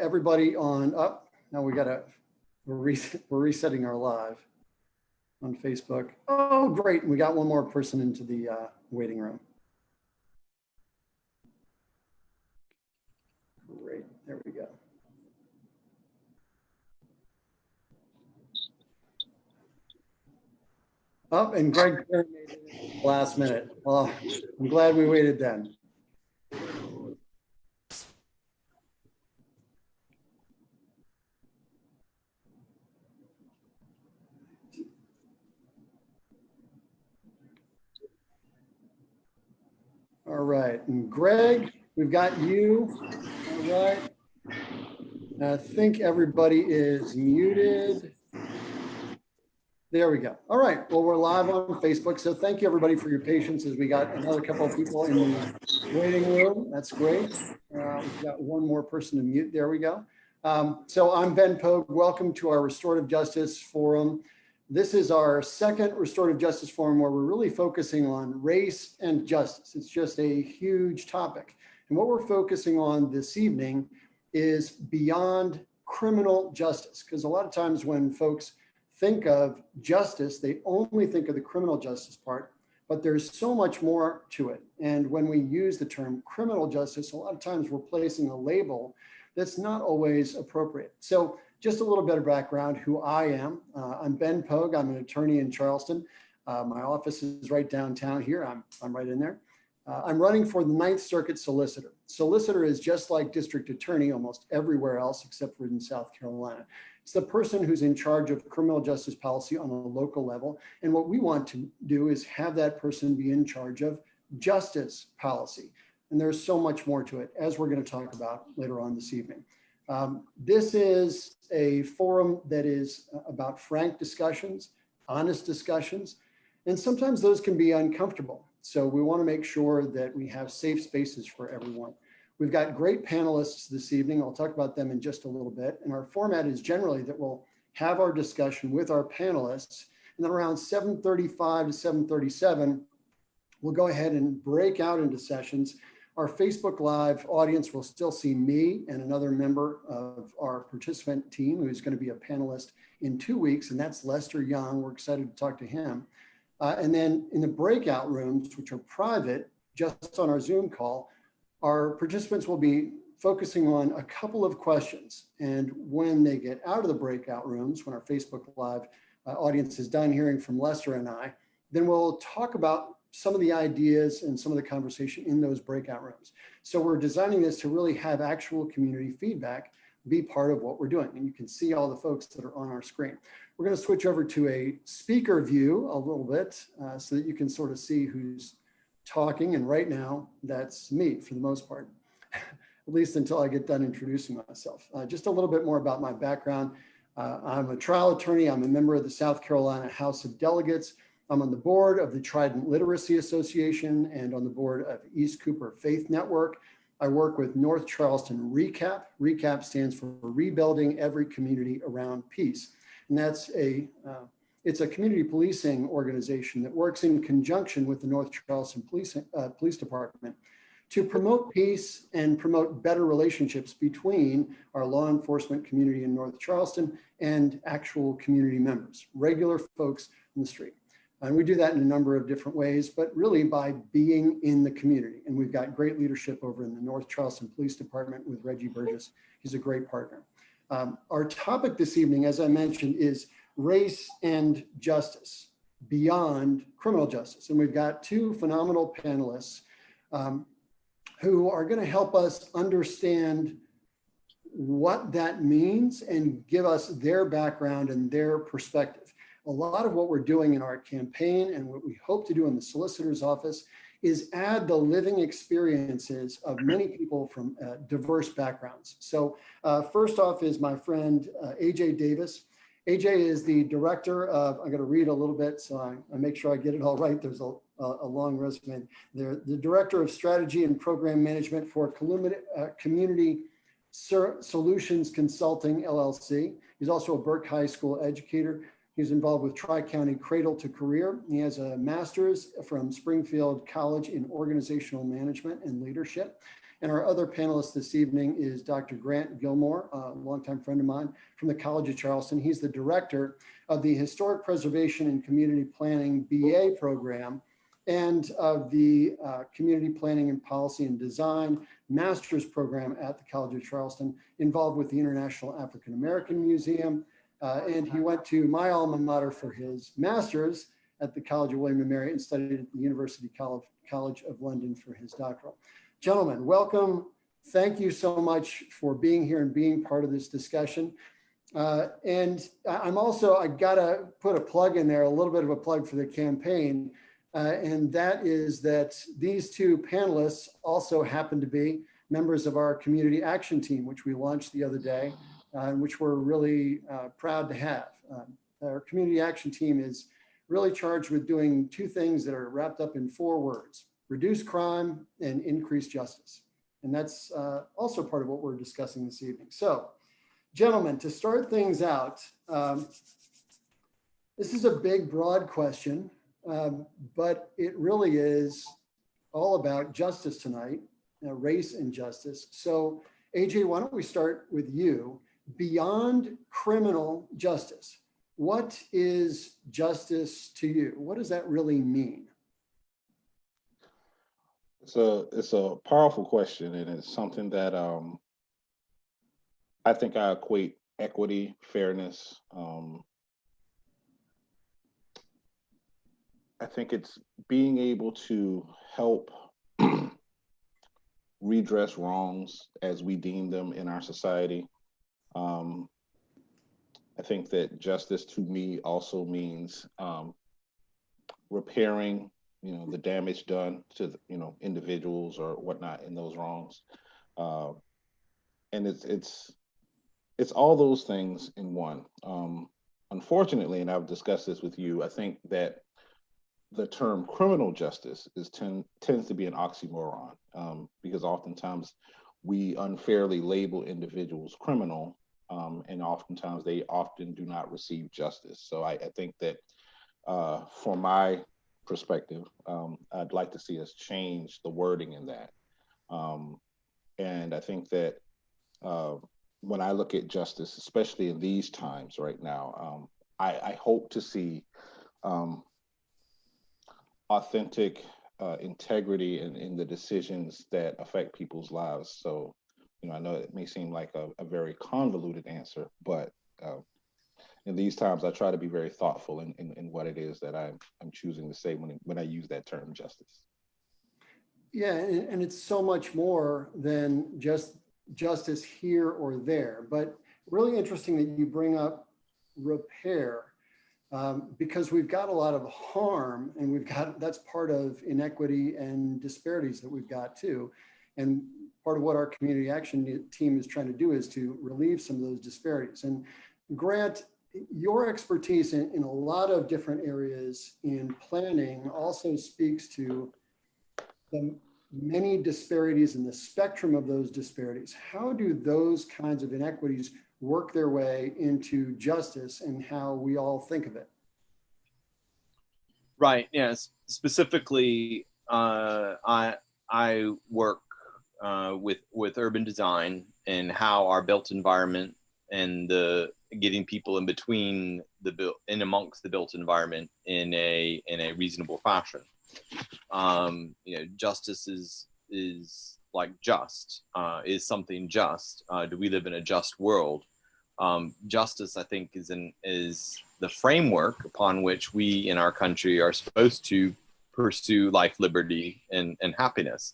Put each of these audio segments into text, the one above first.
everybody on up. Now we're resetting our live on Facebook. Oh, great. We got one more person into the waiting room. Great. There we go. Oh, and Greg made it last minute. Oh, I'm glad we waited then. All right, and Greg, we've got you. All right. I think everybody is muted. There we go. All right, well, we're live on Facebook, so thank you everybody for your patience as we got another couple of people in the waiting room. That's great. We've got one more person to mute. There we go. So I'm Ben Pogue. Welcome to our Restorative Justice Forum. This is our second Restorative Justice Forum where we're really focusing on race and justice. It's just a huge topic. And what we're focusing on this evening is beyond criminal justice, because a lot of times when folks think of justice, they only think of the criminal justice part, but there's so much more to it. And when we use the term criminal justice, a lot of times we're placing a label that's not always appropriate. So just a little bit of background who I am. I'm Ben Pogue. I'm an attorney in Charleston. My office is right downtown here. I'm right in there. I'm running for the Ninth Circuit Solicitor. Solicitor is just like district attorney almost everywhere else except for in South Carolina. It's the person who's in charge of criminal justice policy on a local level. And what we want to do is have that person be in charge of justice policy. And there's so much more to it, as we're going to talk about later on this evening. This is a forum that is about frank discussions, honest discussions, and sometimes those can be uncomfortable. So we want to make sure that we have safe spaces for everyone. We've got great panelists this evening. I'll talk about them in just a little bit. And our format is generally that we'll have our discussion with our panelists, and then around 7:35 to 7:37, we'll go ahead and break out into sessions. Our Facebook Live audience will still see me and another member of our participant team who's going to be a panelist in 2 weeks, and that's Lester Young. We're excited to talk to him. And then in the breakout rooms, which are private, just on our Zoom call, our participants will be focusing on a couple of questions. And when they get out of the breakout rooms, when our Facebook Live audience is done hearing from Lester and I, then we'll talk about some of the ideas and some of the conversation in those breakout rooms. So we're designing this to really have actual community feedback be part of what we're doing. And you can see all the folks that are on our screen. We're going to switch over to a speaker view a little bit so that you can sort of see who's talking. And right now, that's me for the most part, at least until I get done introducing myself. Just a little bit more about my background. I'm a trial attorney. I'm a member of the South Carolina House of Delegates. I'm on the board of the Trident Literacy Association and on the board of East Cooper Faith Network. I work with North Charleston RECAP. RECAP stands for Rebuilding Every Community Around Peace. And that's it's a community policing organization that works in conjunction with the North Charleston Police Department to promote peace and promote better relationships between our law enforcement community in North Charleston and actual community members, regular folks in the street. And we do that in a number of different ways, but really by being in the community. And we've got great leadership over in the North Charleston Police Department with Reggie Burgess. He's a great partner. Our topic this evening, as I mentioned, is race and justice beyond criminal justice. And we've got two phenomenal panelists who are going to help us understand what that means and give us their background and their perspective. A lot of what we're doing in our campaign and what we hope to do in the solicitor's office is add the living experiences of many people from diverse backgrounds. So first off is my friend, AJ Davis. AJ is the director of, I'm gonna read a little bit so I make sure I get it all right. There's a long resume. They're the director of strategy and program management for Community Solutions Consulting, LLC. He's also a Burke High School educator. He's involved with Tri-County Cradle to Career. He has a master's from Springfield College in organizational management and leadership. And our other panelist this evening is Dr. Grant Gilmore, a longtime friend of mine from the College of Charleston. He's the director of the Historic Preservation and Community Planning BA program and of the Community Planning and Policy and Design Master's program at the College of Charleston, involved with the International African American Museum. And he went to my alma mater for his master's at the College of William & Mary and studied at the University College of London for his doctoral. Gentlemen, welcome. Thank you so much for being here and being part of this discussion. And I'm also, I gotta put a plug in there, a little bit of a plug for the campaign. And that is that these two panelists also happen to be members of our community action team, which we launched the other day, and which we're really proud to have. Our community action team is really charged with doing two things that are wrapped up in 4 words: reduce crime and increase justice. And that's also part of what we're discussing this evening. So, gentlemen, to start things out, this is a big, broad question. But it really is all about justice tonight, race and justice. So AJ, why don't we start with you? Beyond criminal justice, what is justice to you? What does that really mean? It's a powerful question, and it's something that I think I equate equity, fairness. I think it's being able to help redress wrongs as we deem them in our society. I think that justice to me also means repairing, the damage done to, individuals or whatnot in those wrongs. And it's all those things in one. Unfortunately, and I've discussed this with you, I think that the term criminal justice tends to be an oxymoron, because oftentimes we unfairly label individuals criminal, and oftentimes they often do not receive justice. So I think that from my perspective, I'd like to see us change the wording in that. And I think that when I look at justice, especially in these times right now, I hope to see authentic integrity in the decisions that affect people's lives. So, I know it may seem like a very convoluted answer, but in these times, I try to be very thoughtful in what it is that I'm choosing to say when I use that term justice. Yeah, and it's so much more than just justice here or there, but really interesting that you bring up repair. Because we've got a lot of harm, and that's part of inequity and disparities that we've got too. And part of what our community action team is trying to do is to relieve some of those disparities. And Grant, your expertise in a lot of different areas in planning also speaks to the many disparities and the spectrum of those disparities. How do those kinds of inequities work their way into justice and how we all think of it? Right. Yes. Specifically, I work with urban design and how our built environment and the getting people in between the built and amongst the built environment in a reasonable fashion. Justice is like just is something just. Do we live in a just world? Justice, I think, is the framework upon which we in our country are supposed to pursue life, liberty, and happiness.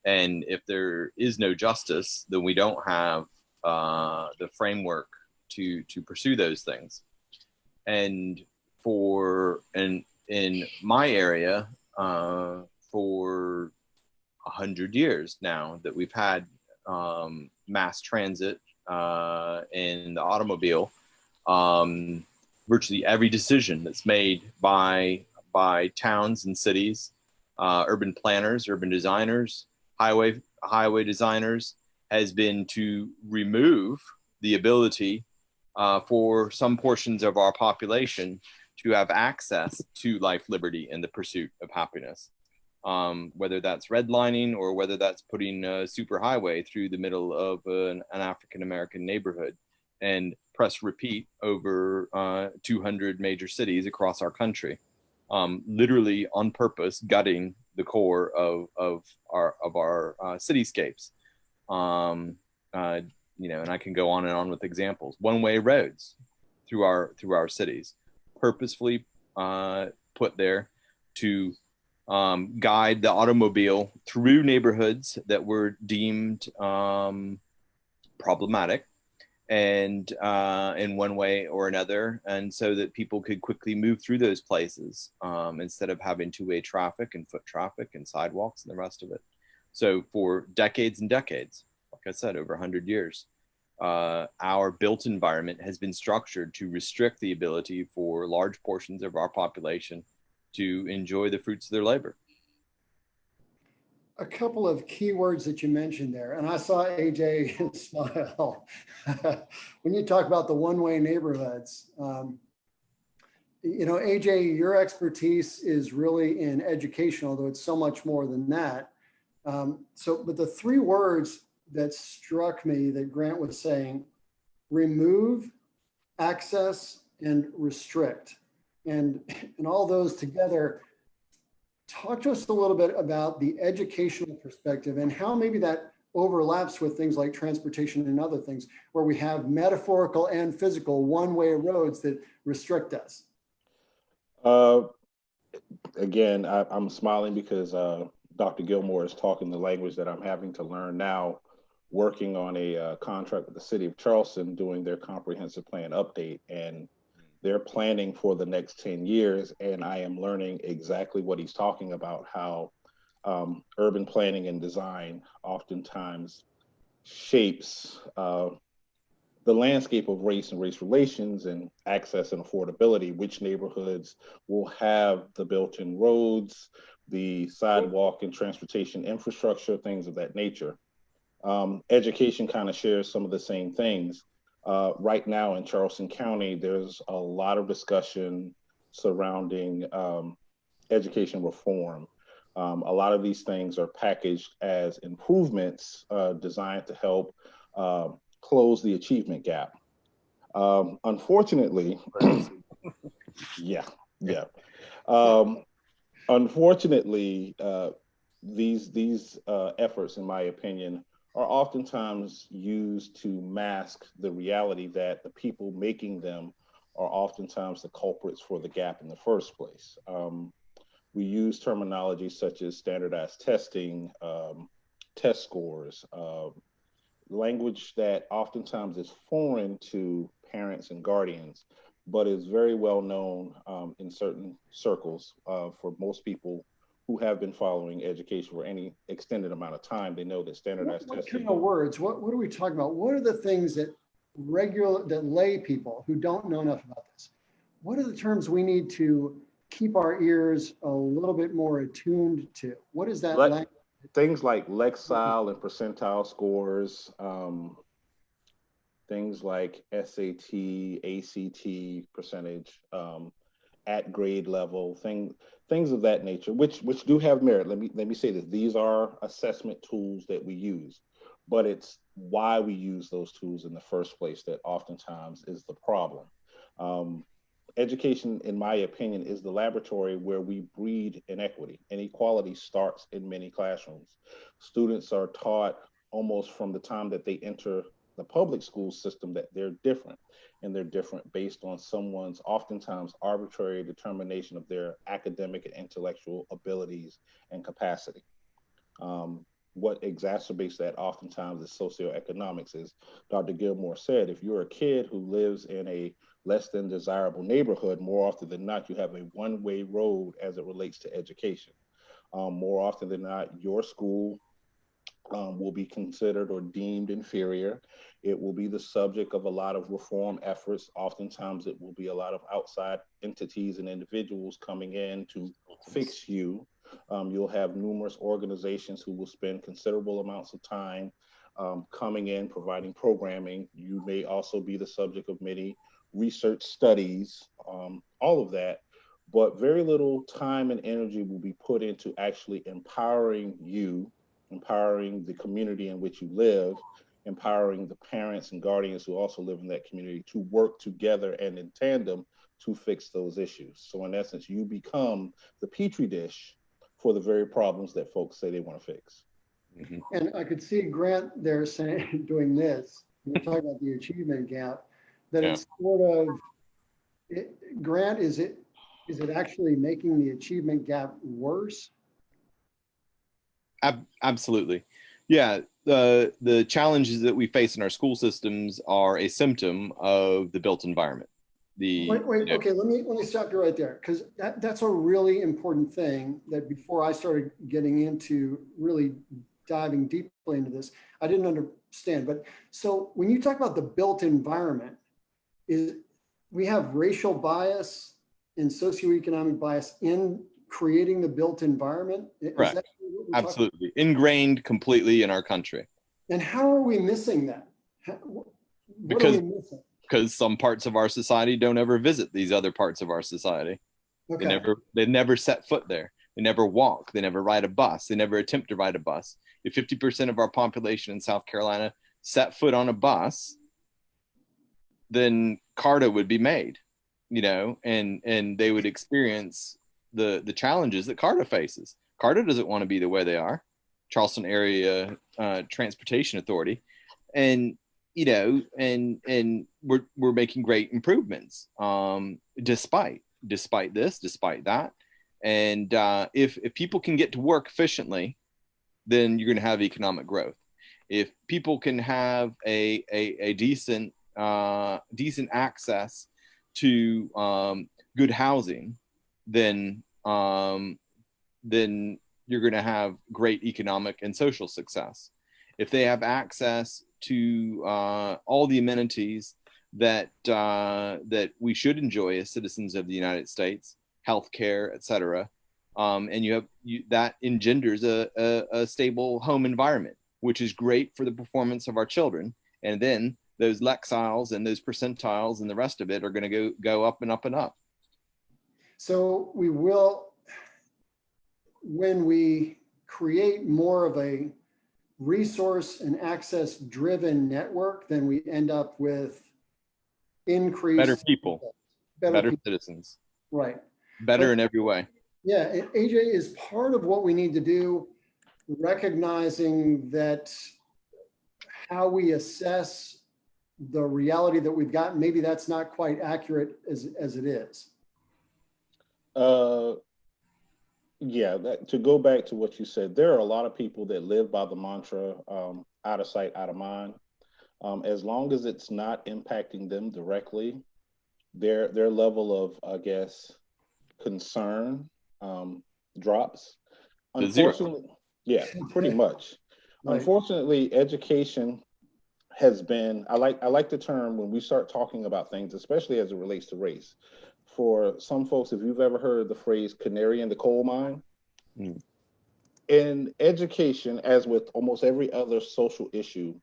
And if there is no justice, then we don't have the framework to pursue those things. And in my area, for 100 years now that we've had mass transit in the automobile, virtually every decision that's made by towns and cities, urban planners, urban designers, highway designers, has been to remove the ability for some portions of our population to have access to life, liberty, and the pursuit of happiness. whether that's redlining or whether that's putting a superhighway through the middle of an African-American neighborhood, and press repeat over 200 major cities across our country, literally on purpose, gutting the core of our cityscapes. And I can go on and on with examples. One-way roads through our cities, purposefully put there to guide the automobile through neighborhoods that were deemed problematic, and in one way or another, and so that people could quickly move through those places instead of having two-way traffic and foot traffic and sidewalks and the rest of it. So for decades and decades, like I said, over 100 years, our built environment has been structured to restrict the ability for large portions of our population to enjoy the fruits of their labor. A couple of key words that you mentioned there, and I saw AJ smile when you talk about the one-way neighborhoods. AJ, your expertise is really in education, although it's so much more than that. But the three words that struck me that Grant was saying: remove, access, and restrict. And all those together, talk to us a little bit about the educational perspective and how maybe that overlaps with things like transportation and other things, where we have metaphorical and physical one-way roads that restrict us. Again, I'm smiling because Dr. Gilmore is talking the language that I'm having to learn now, working on a contract with the city of Charleston, doing their comprehensive plan update, and they're planning for the next 10 years. And I am learning exactly what he's talking about, how urban planning and design oftentimes shapes the landscape of race and race relations and access and affordability. Which neighborhoods will have the built-in roads, the sidewalk and transportation infrastructure, things of that nature. Education kind of shares some of the same things. Right now in Charleston County, there's a lot of discussion surrounding education reform. A lot of these things are packaged as improvements designed to help close the achievement gap. Unfortunately, unfortunately, these efforts, in my opinion, are oftentimes used to mask the reality that the people making them are oftentimes the culprits for the gap in the first place. We use terminology such as standardized testing, test scores, language that oftentimes is foreign to parents and guardians, but is very well known in certain circles for most people who have been following education for any extended amount of time. They know that standardized testing. What kind of words? What are we talking about? What are the things that lay people who don't know enough about this, what are the terms we need to keep our ears a little bit more attuned to? What is that language? Things like Lexile and percentile scores, things like SAT, ACT percentage, at grade level, things of that nature, which do have merit. Let me say this: these are assessment tools that we use, but it's why we use those tools in the first place that oftentimes is the problem. Education, in my opinion, is the laboratory where we breed inequity. Inequality starts in many classrooms. Students are taught almost from the time that they enter the public school system that they're different, and they're different based on someone's oftentimes arbitrary determination of their academic and intellectual abilities and capacity. What exacerbates that oftentimes is socioeconomics. As Dr. Gilmore said, if you're a kid who lives in a less than desirable neighborhood, more often than not, you have a one-way road as it relates to education. More often than not, your school will be considered or deemed inferior. It will be the subject of a lot of reform efforts. Oftentimes it will be a lot of outside entities and individuals coming in to fix you. You'll have numerous organizations who will spend considerable amounts of time coming in, providing programming. You may also be the subject of many research studies, all of that, but very little time and energy will be put into actually empowering you, empowering the community in which you live, empowering the parents and guardians who also live in that community to work together and in tandem to fix those issues. So in essence, you become the petri dish for the very problems that folks say they want to fix. Mhm. And I could see Grant there saying, doing this, we're talking about the achievement gap, that Yeah. it's sort of, Grant, is it actually making the achievement gap worse? Absolutely. Yeah. The challenges that we face in our school systems are a symptom of the built environment. Wait, okay, let me stop you right there, because that's a really important thing that before I started getting into really diving deeply into this, I didn't understand. But so when you talk about the built environment, we have racial bias and socioeconomic bias in creating the built environment? Correct. Is that what we're Absolutely. Ingrained completely in our country. And how are we missing that? What Because are we missing? Because some parts of our society don't ever visit these other parts of our society. Okay. They never set foot there. They never walk. They never ride a bus. They never attempt to ride a bus. If 50% of our population in South Carolina set foot on a bus, then CARTA would be made, and they would experience the challenges that CARTA faces. CARTA doesn't want to be the way they are, Charleston Area Transportation Authority, and we're making great improvements despite that. And if people can get to work efficiently, then you're going to have economic growth. If people can have a decent access to good housing, then you're going to have great economic and social success. If they have access to all the amenities that we should enjoy as citizens of the United States, healthcare, etc., and that engenders a stable home environment, which is great for the performance of our children. And then those lexiles and those percentiles and the rest of it are going to go up and up and up. So we will, when we create more of a resource and access driven network, then we end up with increased Better people, better people. citizens, Right. better in every way. Yeah, and AJ, is part of what we need to do, recognizing that how we assess the reality that we've got, maybe that's not quite accurate as it is. Yeah, to go back to what you said, there are a lot of people that live by the mantra, out of sight, out of mind. As long as it's not impacting them directly, their level of, I guess, concern drops. Unfortunately, yeah, pretty much. Right. Unfortunately, education has been, I like the term when we start talking about things, especially as it relates to race. For some folks, if you've ever heard the phrase canary in the coal mine, in education, as with almost every other social issue,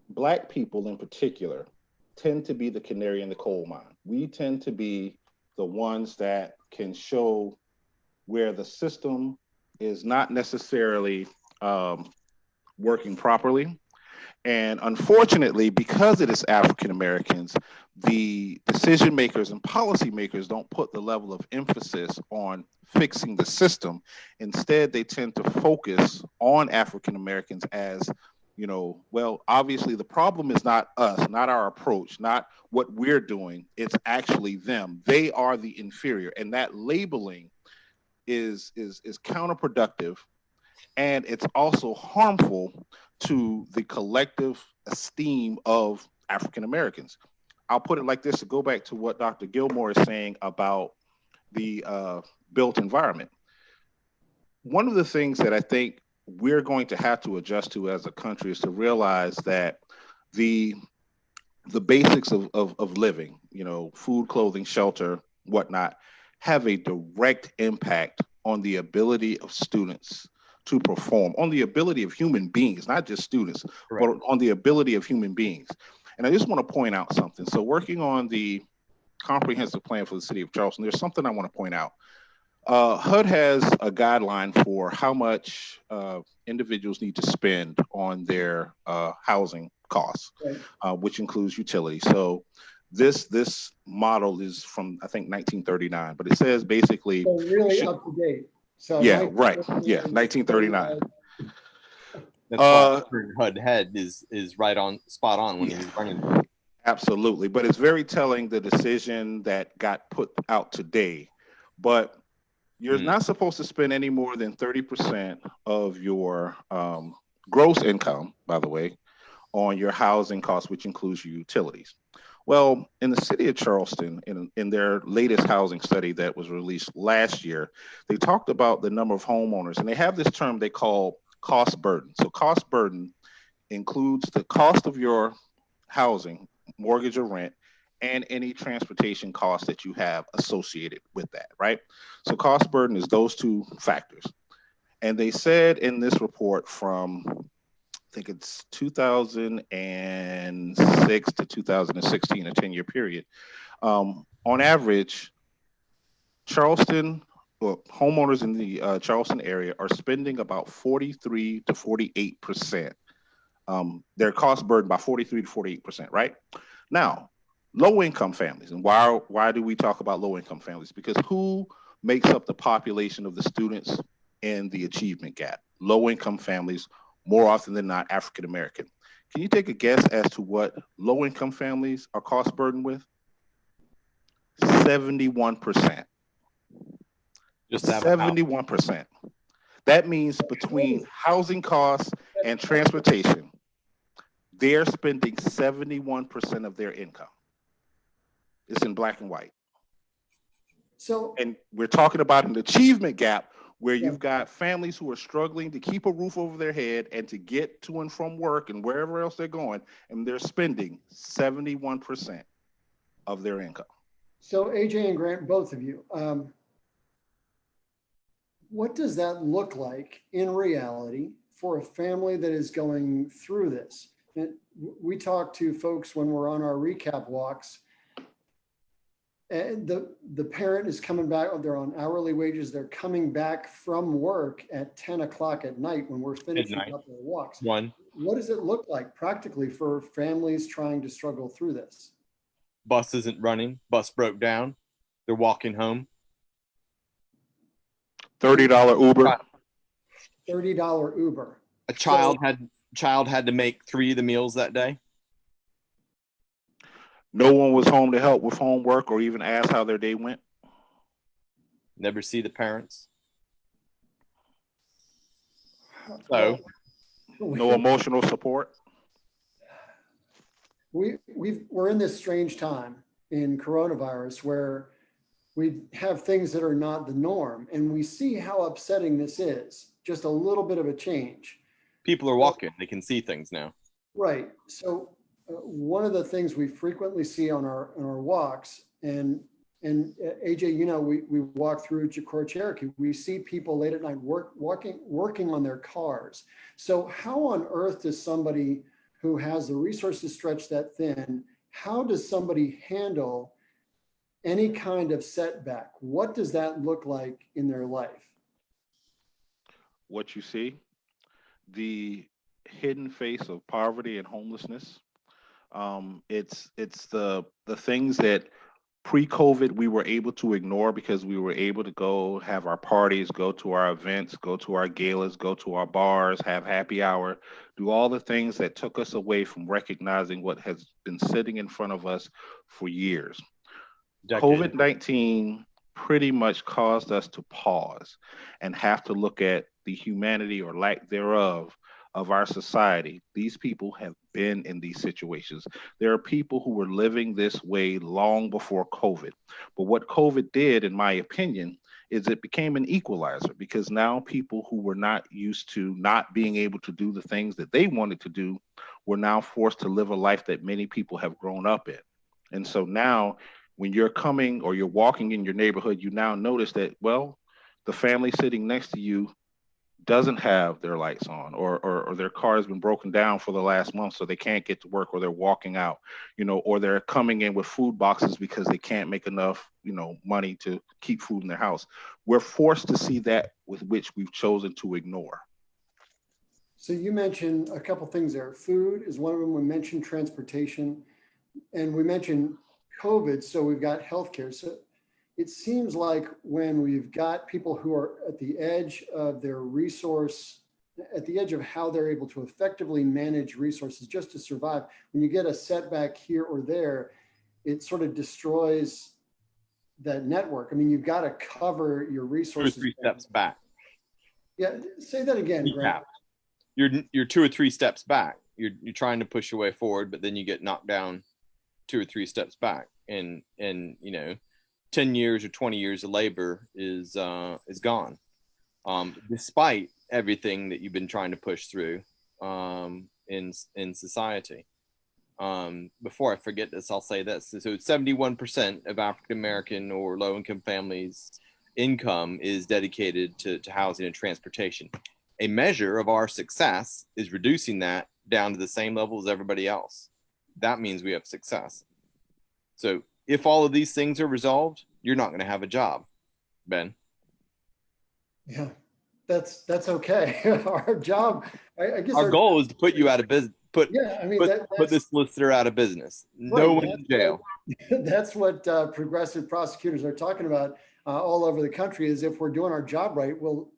Black people in particular tend to be the canary in the coal mine. We tend to be the ones that can show where the system is not necessarily working properly. And unfortunately, because it is African Americans, the decision makers and policy makers don't put the level of emphasis on fixing the system. Instead, they tend to focus on African Americans as, well, obviously the problem is not us, not our approach, not what we're doing. It's actually them. They are the inferior. And that labeling is counterproductive. And it's also harmful to the collective esteem of African Americans. I'll put it like this to go back to what Dr. Gilmore is saying about the built environment. One of the things that I think we're going to have to adjust to as a country is to realize that the basics of living, food, clothing, shelter, whatnot, have a direct impact on the ability of students to perform, on the ability of human beings, not just students, Correct. But on the ability of human beings. And I just want to point out something. So working on the comprehensive plan for the city of Charleston, there's something I want to point out. HUD has a guideline for how much individuals need to spend on their housing costs, Right. which includes utilities. So this model is from, I think, 1939, but it says basically, So really up to date. So yeah, right, 1939, 1939. That's why HUD head is right on spot on when he was running. Absolutely, but it's very telling, the decision that got put out today. But you're not supposed to spend any more than 30% of your gross income, by the way, on your housing costs, which includes your utilities. Well, in the city of Charleston, in their latest housing study that was released last year, they talked about the number of homeowners, and they have this term they call cost burden. So cost burden includes the cost of your housing, mortgage or rent, and any transportation costs that you have associated with that, right? So cost burden is those two factors. And they said in this report from, I think it's 2006 to 2016, a 10-year period, on average, Charleston, well, homeowners in the Charleston area are spending about 43 to 48%. Their cost burden by 43 to 48%, right? Now, low-income families, and why do we talk about low-income families? Because who makes up the population of the students in the achievement gap? Low-income families, more often than not, African-American. Can you take a guess as to what low-income families are cost burdened with? 71%. Just to have a house. 71%. That means between housing costs and transportation, they're spending 71% of their income. It's in black and white. So, and we're talking about an achievement gap where you've got families who are struggling to keep a roof over their head and to get to and from work and wherever else they're going, and they're spending 71% of their income. So AJ and Grant, both of you, what does that look like in reality for a family that is going through this? And we talk to folks when we're on our recap walks, and the parent is coming back, they're on hourly wages, they're coming back from work at 10 o'clock at night when we're finishing up their walks. What does it look like practically for families trying to struggle through this? Bus isn't running, bus broke down, they're walking home. $30 Uber. $30 Uber. A child had to make 3 of the meals that day. No one was home to help with homework or even ask how their day went. Never see the parents. So no emotional support. We're in this strange time in coronavirus where we have things that are not the norm, and we see how upsetting this is. Just a little bit of a change. People are walking; they can see things now. Right. So one of the things we frequently see on our walks, and AJ, you know, we walk through Core Cherokee. We see people late at night working on their cars. So how on earth does somebody who has the resources stretched that thin, how does somebody handle any kind of setback? What does that look like in their life? What you see, the hidden face of poverty and homelessness. It's the things that pre-COVID we were able to ignore because we were able to go have our parties, go to our events, go to our galas, go to our bars, have happy hour, do all the things that took us away from recognizing what has been sitting in front of us for years. COVID-19 pretty much caused us to pause and have to look at the humanity or lack thereof of our society. These people have been in these situations. There are people who were living this way long before COVID. But what COVID did, in my opinion, is it became an equalizer, because now people who were not used to not being able to do the things that they wanted to do were now forced to live a life that many people have grown up in. And so now when you're coming or you're walking in your neighborhood, you now notice that, well, the family sitting next to you doesn't have their lights on, or their car has been broken down for the last month, so they can't get to work, or they're walking out, or they're coming in with food boxes because they can't make enough, money to keep food in their house. We're forced to see that with which we've chosen to ignore. So you mentioned a couple things there. Food is one of them. We mentioned transportation, and we mentioned COVID. So we've got healthcare. So it seems like when we've got people who are at the edge of their resource, at the edge of how they're able to effectively manage resources just to survive, when you get a setback here or there, it sort of destroys that network. I mean, you've got to cover your resources. 2 or 3 steps back. Yeah, say that again, Grant. You're 2 or 3 steps back. You're trying to push your way forward, but then you get knocked down 2 or 3 steps back, and 10 years or 20 years of labor is gone, despite everything that you've been trying to push through in society. Before I forget this, I'll say this. So 71% of African American or low income families' income is dedicated to housing and transportation. A measure of our success is reducing that down to the same level as everybody else. That means we have success. So if all of these things are resolved, you're not going to have a job, Ben. Yeah, that's okay. Our job, I guess our goal is to put you out of business. Put this solicitor out of business. No one in jail. That's what progressive prosecutors are talking about all over the country. Is if we're doing our job right, we'll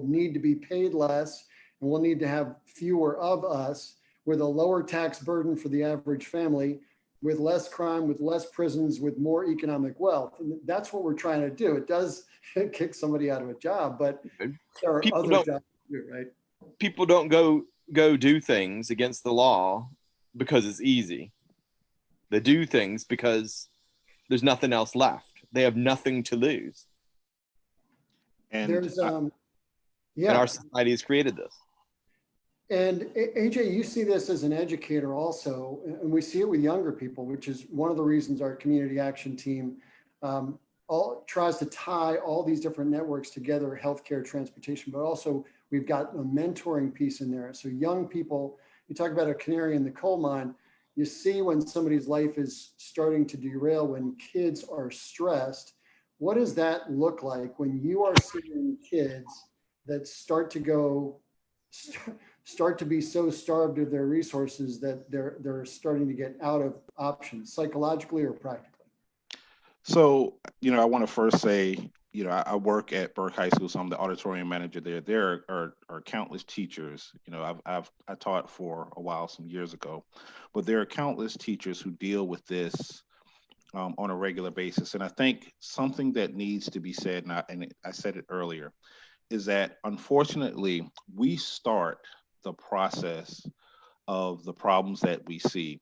need to be paid less, and we'll need to have fewer of us with a lower tax burden for the average family, with less crime, with less prisons, with more economic wealth. And that's what we're trying to do. It does kick somebody out of a job, but there are other jobs to do, right? People don't go do things against the law because it's easy. They do things because there's nothing else left. They have nothing to lose. And there's and our society has created this. And AJ, you see this as an educator also, and we see it with younger people, which is one of the reasons our community action team tries to tie all these different networks together, healthcare, transportation, but also we've got a mentoring piece in there. So young people, you talk about a canary in the coal mine, you see when somebody's life is starting to derail, when kids are stressed, what does that look like when you are seeing kids that start to be so starved of their resources that they're starting to get out of options, psychologically or practically? So, I want to first say, I work at Burke High School, so I'm the auditorium manager there. There are countless teachers. I taught for a while, some years ago, but there are countless teachers who deal with this on a regular basis. And I think something that needs to be said, and I said it earlier, is that unfortunately we start the process of the problems that we see.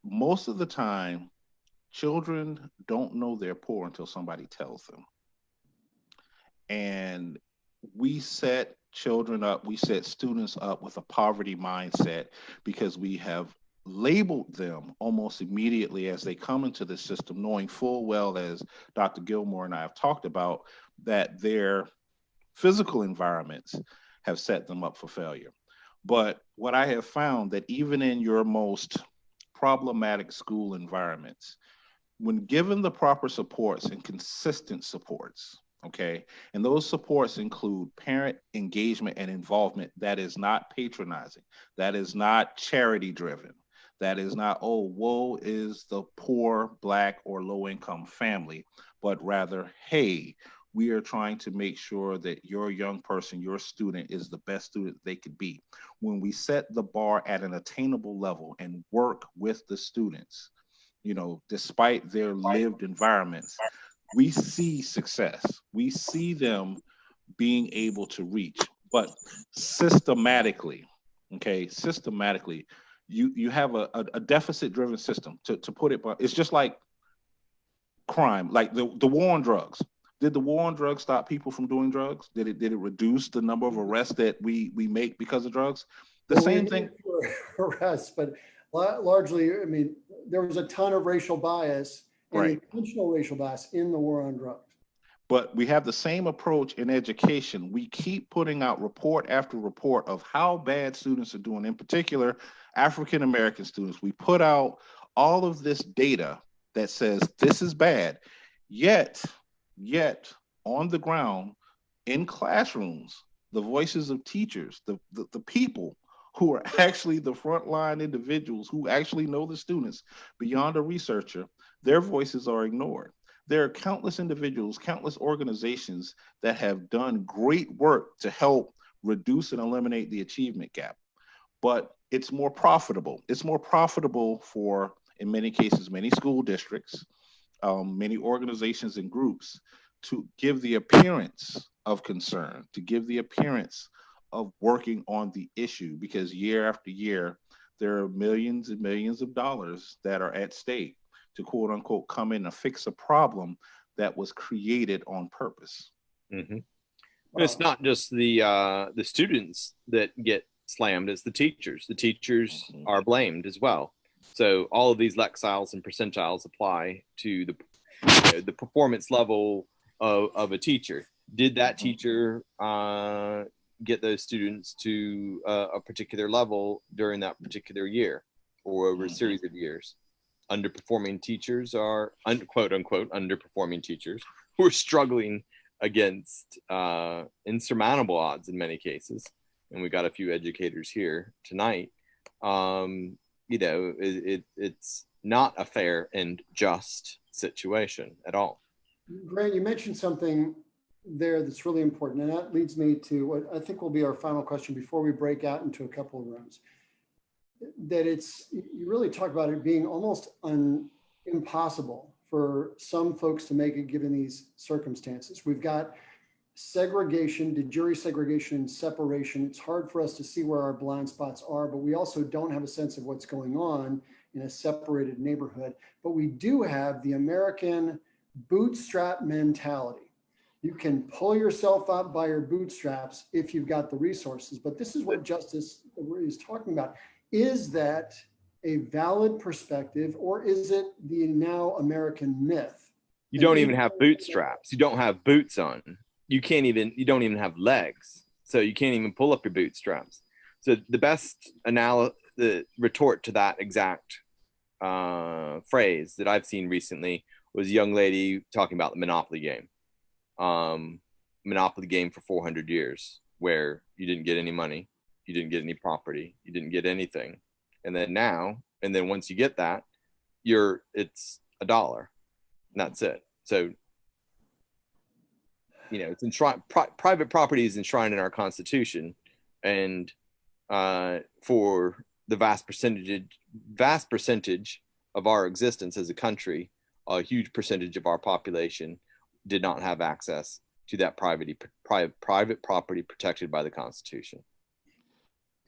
Most of the time, children don't know they're poor until somebody tells them. And we set children up, we set students up with a poverty mindset because we have labeled them almost immediately as they come into the system, knowing full well, as Dr. Gilmore and I have talked about, that their physical environments have set them up for failure. But what I have found that even in your most problematic school environments, when given the proper supports and consistent supports, okay, and those supports include parent engagement and involvement that is not patronizing, that is not charity driven, that is not, oh, woe is the poor Black or low income family, but rather, hey, we are trying to make sure that your young person, your student, is the best student they could be. When we set the bar at an attainable level and work with the students, despite their lived environments, we see success. We see them being able to reach, but systematically, you have a deficit-driven system. To put it, but it's just like crime, like the war on drugs. Did the war on drugs stop people from doing drugs? Did it reduce the number of arrests that we make because of drugs? Same thing. Arrests, but largely, I mean, there was a ton of racial bias and intentional racial bias in the war on drugs. But we have the same approach in education. We keep putting out report after report of how bad students are doing, in particular, African American students. We put out all of this data that says this is bad, yet on the ground, in classrooms, the voices of teachers, the people who are actually the frontline individuals who actually know the students beyond a researcher, their voices are ignored. There are countless individuals, countless organizations that have done great work to help reduce and eliminate the achievement gap. But it's more profitable. It's more profitable for, in many cases, many school districts, many organizations and groups to give the appearance of concern, to give the appearance of working on the issue, because year after year, there are millions and millions of dollars that are at stake to quote unquote come in and fix a problem that was created on purpose. Mm-hmm. It's not just the students that get slammed; it's the teachers. The teachers are blamed as well. So all of these lexiles and percentiles apply to the performance level of a teacher. Did that teacher get those students to a particular level during that particular year or over a series of years? Underperforming teachers are quote unquote underperforming teachers who are struggling against insurmountable odds in many cases. And we got a few educators here tonight. It's not a fair and just situation at all. Grant, you mentioned something there that's really important, and that leads me to what I think will be our final question before we break out into a couple of rooms. That you really talk about it being almost impossible for some folks to make it given these circumstances. We've got segregation, de jure segregation and separation. It's hard for us to see where our blind spots are, but we also don't have a sense of what's going on in a separated neighborhood. But we do have the American bootstrap mentality. You can pull yourself up by your bootstraps if you've got the resources, but this is what Justice is talking about. Is that a valid perspective, or is it the now American myth? You don't even have bootstraps. You don't have boots on. You don't even have legs. So you can't even pull up your bootstraps. So the best the retort to that exact phrase that I've seen recently was a young lady talking about the Monopoly game. Monopoly game for 400 years, where you didn't get any money, you didn't get any property, you didn't get anything. And then once you get that, it's $1 and that's it. So, it's enshrined, private property is enshrined in our Constitution, and for the vast percentage of our existence as a country, a huge percentage of our population did not have access to that private property protected by the Constitution.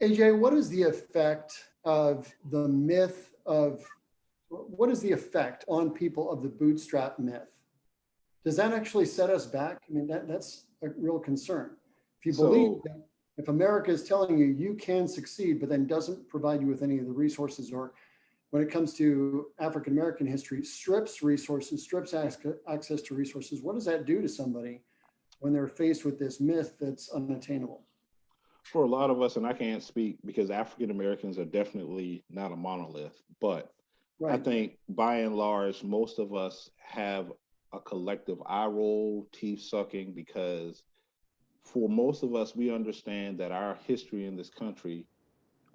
AJ, what is the effect of the myth what is the effect on people of the bootstrap myth? Does that actually set us back? I mean, that's a real concern. If you believe that if America is telling you you can succeed, but then doesn't provide you with any of the resources, or when it comes to African-American history, strips access to resources, what does that do to somebody when they're faced with this myth that's unattainable? For a lot of us, and I can't speak because African Americans are definitely not a monolith, but right. I think by and large, most of us have a collective eye roll, teeth sucking, because for most of us, we understand that our history in this country,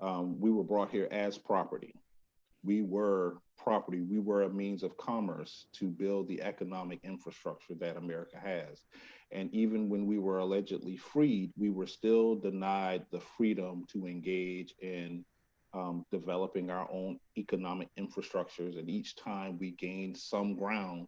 we were brought here as property. We were property. We were a means of commerce to build the economic infrastructure that America has. And even when we were allegedly freed, we were still denied the freedom to engage in developing our own economic infrastructures. And each time we gained some ground,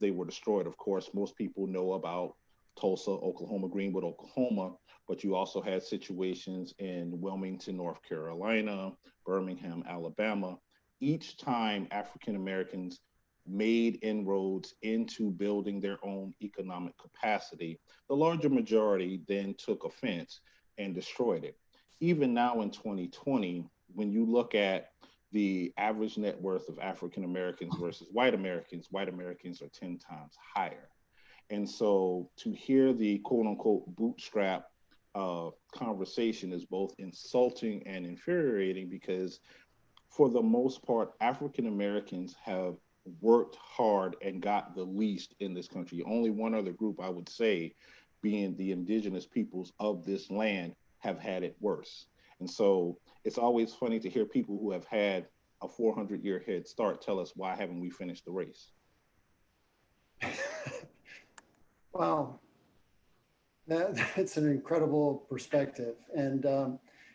they were destroyed. Of course, most people know about Tulsa, Oklahoma, Greenwood, Oklahoma, but you also had situations in Wilmington, North Carolina, Birmingham, Alabama. Each time African Americans made inroads into building their own economic capacity, the larger majority then took offense and destroyed it. Even now in 2020, when you look at the average net worth of African Americans versus white Americans are 10 times higher. And so to hear the quote unquote bootstrap conversation is both insulting and infuriating, because for the most part, African Americans have worked hard and got the least in this country. Only one other group, I would say, being the indigenous peoples of this land, have had it worse. And so it's always funny to hear people who have had a 400-year head start tell us, why haven't we finished the race? Wow, that's an incredible perspective. And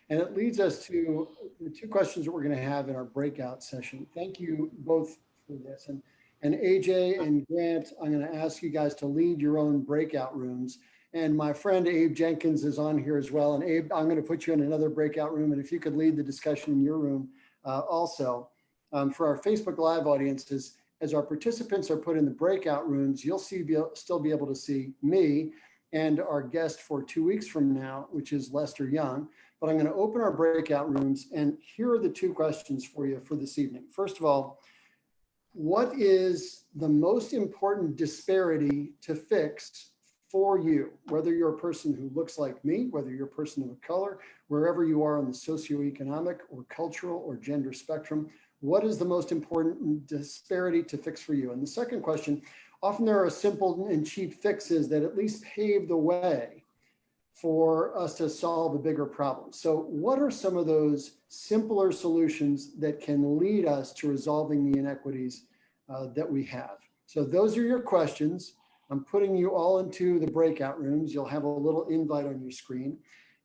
it leads us to the two questions that we're going to have in our breakout session. Thank you both for this. And AJ and Grant, I'm going to ask you guys to lead your own breakout rooms. And my friend Abe Jenkins is on here as well. And Abe, I'm going to put you in another breakout room. And if you could lead the discussion in your room also. For our Facebook Live audiences, as our participants are put in the breakout rooms, you'll still be able to see me and our guest for 2 weeks from now, which is Lester Young. But I'm going to open our breakout rooms, and here are the two questions for you for this evening. First of all, what is the most important disparity to fix for you, whether you're a person who looks like me, whether you're a person of color, wherever you are on the socioeconomic or cultural or gender spectrum? What is the most important disparity to fix for you? And the second question, often there are simple and cheap fixes that at least pave the way for us to solve a bigger problem. So what are some of those simpler solutions that can lead us to resolving the inequities that we have? So those are your questions. I'm putting you all into the breakout rooms. You'll have a little invite on your screen.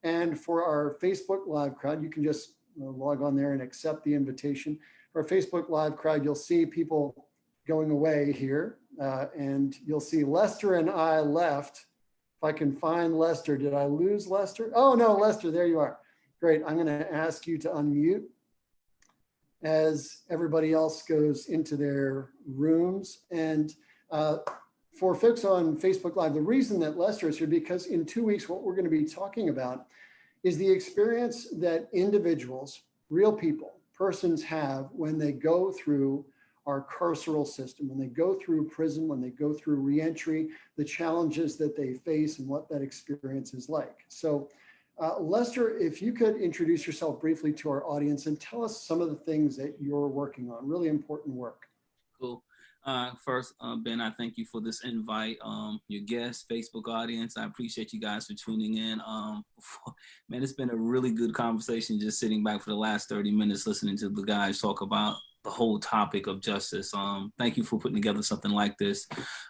And for our Facebook Live crowd, you can just log on there and accept the invitation. For our Facebook Live crowd, you'll see people going away here, and you'll see Lester and I left. If I can find Lester, did I lose Lester? Oh no, Lester, there you are. Great, I'm gonna ask you to unmute as everybody else goes into their rooms. And for folks on Facebook Live, the reason that Lester is here, because in 2 weeks, what we're gonna be talking about is the experience that individuals, real people, persons have when they go through our carceral system, when they go through prison, when they go through reentry, the challenges that they face and what that experience is like. So Lester, if you could introduce yourself briefly to our audience and tell us some of the things that you're working on, really important work. Cool. First, Ben, I thank you for this invite. Your guests, Facebook audience, I appreciate you guys for tuning in. Man, it's been a really good conversation just sitting back for the last 30 minutes listening to the guys talk about the whole topic of justice. Thank you for putting together something like this.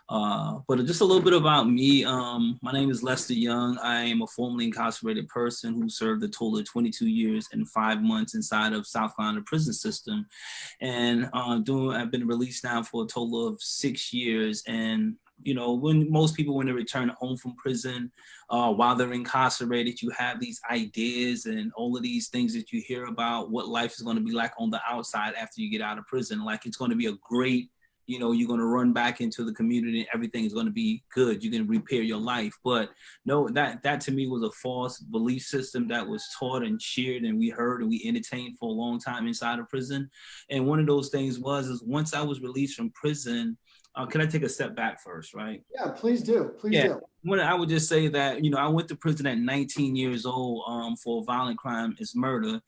But just a little bit about me. My name is Lester Young. I am a formerly incarcerated person who served a total of 22 years and 5 months inside of South Carolina prison system. And I've been released now for a total of 6 years. And you know, when most people, when they return home from prison, while they're incarcerated, you have these ideas and all of these things that you hear about what life is going to be like on the outside after you get out of prison. Like it's going to be a great, you know, you're going to run back into the community and everything is going to be good. You can repair your life. But no, that to me was a false belief system that was taught and cheered and we heard and we entertained for a long time inside of prison. And one of those things is once I was released from prison, can I take a step back first, right? Yeah, please do. Please do. I would just say that, you know, I went to prison at 19 years old for a violent crime as murder,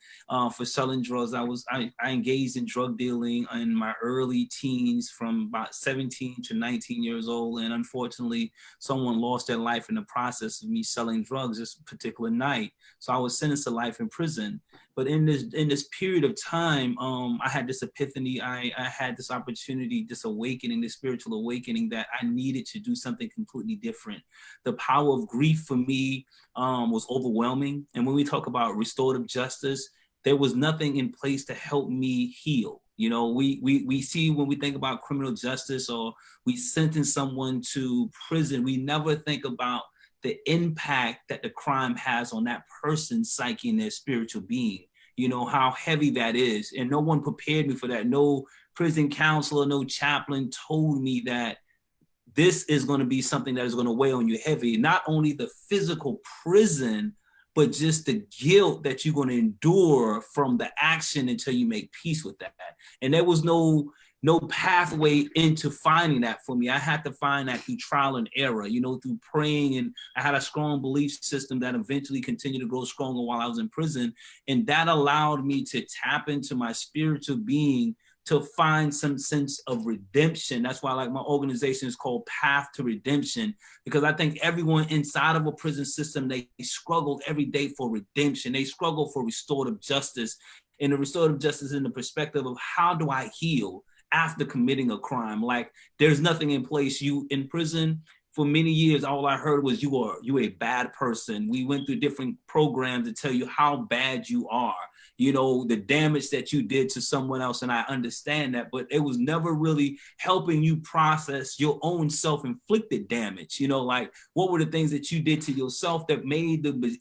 for selling drugs. I engaged in drug dealing in my early teens from about 17 to 19 years old. And unfortunately, someone lost their life in the process of me selling drugs this particular night. So I was sentenced to life in prison. But in this period of time, I had this epiphany. I had this opportunity, this awakening, this spiritual awakening that I needed to do something completely different. The power of grief for me was overwhelming. And when we talk about restorative justice, there was nothing in place to help me heal. You know, we see when we think about criminal justice or we sentence someone to prison, we never think about the impact that the crime has on that person's psyche and their spiritual being, you know, how heavy that is. And no one prepared me for that. No prison counselor, no chaplain told me that this is going to be something that is going to weigh on you heavy. Not only the physical prison, but just the guilt that you're going to endure from the action until you make peace with that. And there was no no pathway into finding that for me. I had to find that through trial and error, you know, through praying. And I had a strong belief system that eventually continued to grow stronger while I was in prison. And that allowed me to tap into my spiritual being to find some sense of redemption. That's why, like, my organization is called Path to Redemption, because I think everyone inside of a prison system, they struggle every day for redemption. They struggle for restorative justice. And the restorative justice in the perspective of how do I heal after committing a crime? Like, there's nothing in place. You in prison for many years, all I heard was you a bad person. We went through different programs to tell you how bad you are, you know, the damage that you did to someone else. And I understand that, but it was never really helping you process your own self-inflicted damage. You know, like, what were the things that you did to yourself that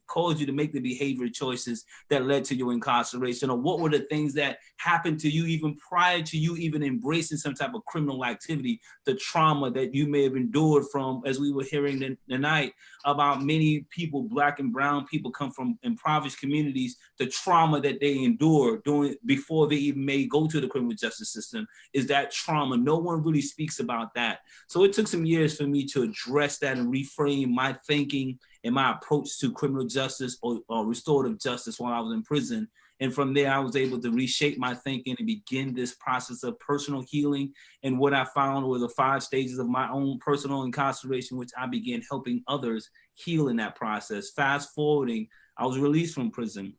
caused you to make the behavior choices that led to your incarceration? Or what were the things that happened to you even prior to you even embracing some type of criminal activity, the trauma that you may have endured from, as we were hearing tonight about many people, Black and brown people, come from impoverished communities, the trauma that they endure before they even may go to the criminal justice system is that trauma. No one really speaks about that. So it took some years for me to address that and reframe my thinking and my approach to criminal justice or restorative justice while I was in prison. And from there, I was able to reshape my thinking and begin this process of personal healing. And what I found were the 5 stages of my own personal incarceration, which I began helping others heal in that process. Fast forwarding, I was released from prison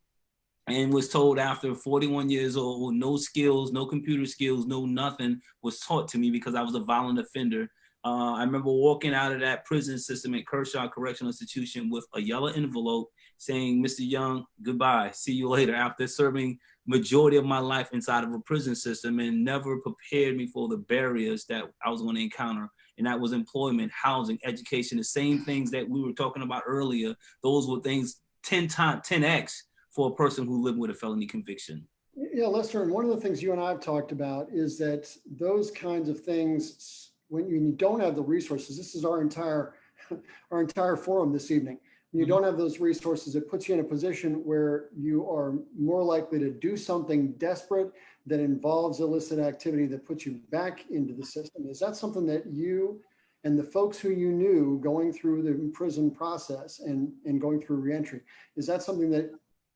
and was told after 41 years old, no skills, no computer skills, no nothing was taught to me because I was a violent offender. I remember walking out of that prison system at Kershaw Correctional Institution with a yellow envelope saying, "Mr. Young, goodbye, see you later," after serving majority of my life inside of a prison system, and never prepared me for the barriers that I was going to encounter. And that was employment, housing, education, the same things that we were talking about earlier. Those were things 10x for a person who lived with a felony conviction. Yeah, Lester, and one of the things you and I have talked about is that those kinds of things, when you don't have the resources, this is our entire forum this evening. When you don't have those resources, it puts you in a position where you are more likely to do something desperate that involves illicit activity that puts you back into the system. Is that something that you and the folks who you knew going through the prison process and going through reentry, is that something that